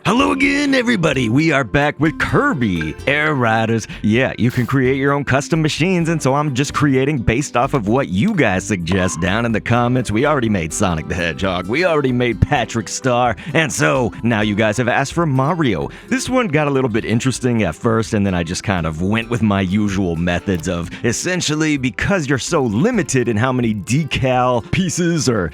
Hello again, everybody. We are back with Kirby Air Riders. Yeah, you can create your own custom machines, and so I'm just creating based off of what you guys suggest down in the comments. We already made Sonic the Hedgehog. We already made Patrick Star, and so now you guys have asked for Mario. This one got a little bit interesting at first, and then I just kind of went with my usual methods of essentially because you're so limited in how many decal pieces or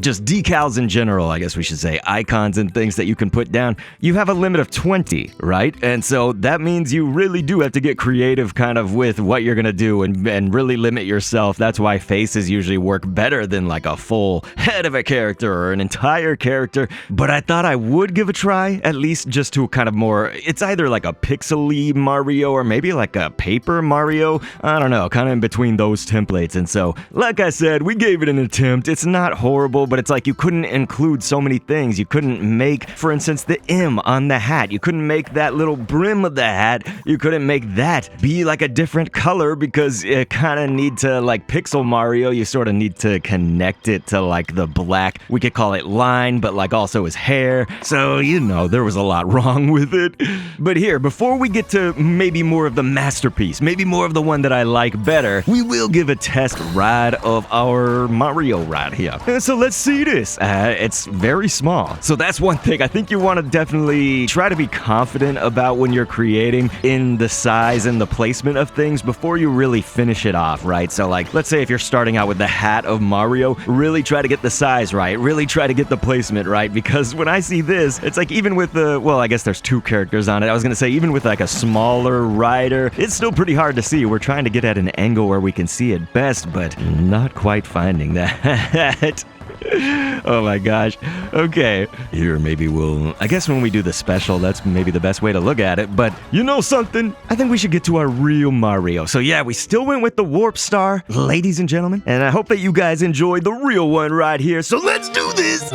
just decals in general, I guess we should say, icons and things that you can put down. You have a limit of 20, right? And so that means you really do have to get creative kind of with what you're gonna do and really limit yourself. That's why faces usually work better than like a full head of a character or an entire character. But I thought I would give a try, at least just to kind of more, it's either like a pixely Mario or maybe like a paper Mario. I don't know, kind of in between those templates. And so, like I said, we gave it an attempt. It's not horrible, but it's like you couldn't include so many things. You couldn't make, for instance, the M on the hat. You couldn't make that little brim of the hat. You couldn't make that be like a different color because you kind of need to, like Pixel Mario, you sort of need to connect it to like the black, we could call it line, but like also his hair. So, you know, there was a lot wrong with it. But here, before we get to maybe more of the masterpiece, maybe more of the one that I like better, we will give a test ride of our Mario ride here. So let's see this. It's very small. So that's one thing. I think you want to definitely try to be confident about when you're creating in the size and the placement of things before you really finish it off, right? So like, let's say if you're starting out with the hat of Mario, really try to get the size right, really try to get the placement right, because when I see this, it's like even with the, well, I guess there's two characters on it. I was gonna say even with like a smaller rider, it's still pretty hard to see. We're trying to get at an angle where we can see it best, but not quite finding that. Oh my gosh. Okay. Here, maybe we'll... I guess when we do the special, that's maybe the best way to look at it. But you know something? I think we should get to our real Mario. So yeah, we still went with the Warp Star, ladies and gentlemen. And I hope that you guys enjoyed the real one right here. So let's do this!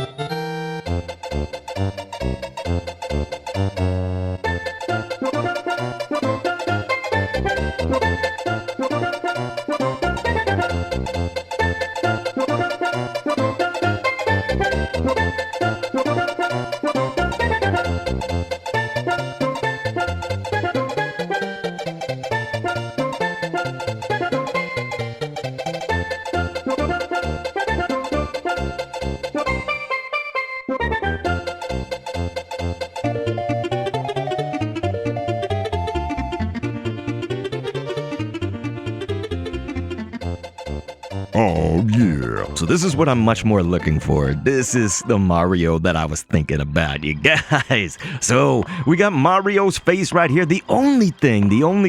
Oh yeah. So this is what I'm much more looking for. This is the Mario that I was thinking about, you guys. So we got Mario's face right here. The only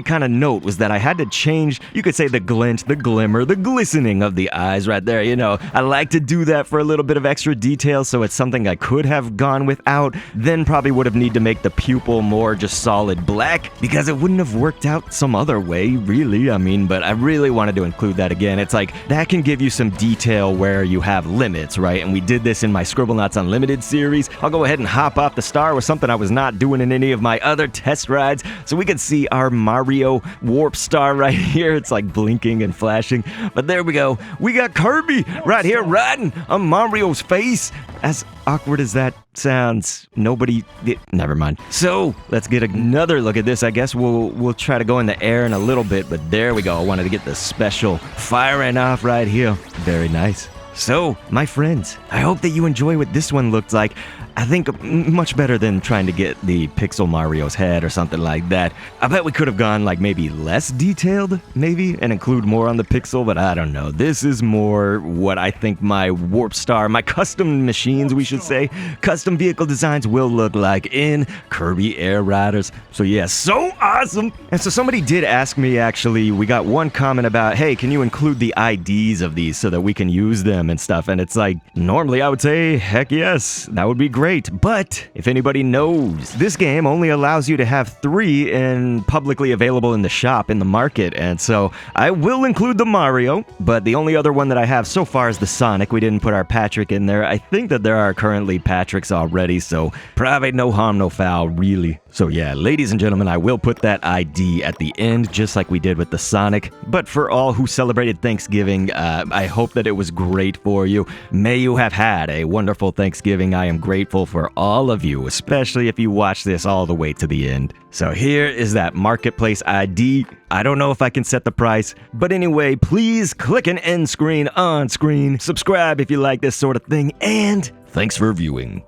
kind of note was that I had to change, you could say the glint, the glimmer, the glistening of the eyes right there. You know, I like to do that for a little bit of extra detail, so it's something I could have gone without, then probably would have needed to make the pupil more just solid black because it wouldn't have worked out some other way, really. I mean, but I really wanted to include that again. It's like, that can give you some detail where you have limits, right? And we did this in my Scribblenauts Unlimited series. I'll go ahead and hop off the star with something I was not doing in any of my other test rides, so we can see our Mario Warp Star right here. It's like blinking and flashing, but there we go. We got Kirby right here riding on Mario's face. As awkward as that sounds, never mind. So let's get another look at this. I guess we'll try to go in the air in a little bit, but there we go. I wanted to get the special firing off right here. Very nice. So, my friends, I hope that you enjoy what this one looked like. I think much better than trying to get the Pixel Mario's head or something like that. I bet we could have gone like maybe less detailed, maybe, and include more on the Pixel, but I don't know. This is more what I think my Warp Star, my custom machines, we should say, custom vehicle designs will look like in Kirby Air Riders. So yeah, so awesome! And so somebody did ask me, actually, we got one comment about, hey, can you include the IDs of these so that we can use them and stuff? And it's like, normally I would say, heck yes, that would be great. But if anybody knows, this game only allows you to have 3 and publicly available in the shop, in the market. And so I will include the Mario, but the only other one that I have so far is the Sonic. We didn't put our Patrick in there. I think that there are currently Patricks already, so probably no harm, no foul, really. So yeah, ladies and gentlemen, I will put that ID at the end, just like we did with the Sonic. But for all who celebrated Thanksgiving, I hope that it was great for you. May you have had a wonderful Thanksgiving. I am grateful for all of you, especially if you watch this all the way to the end. So here is that Marketplace ID. I don't know if I can set the price, but anyway, please click an end screen on screen. Subscribe if you like this sort of thing, and thanks for viewing.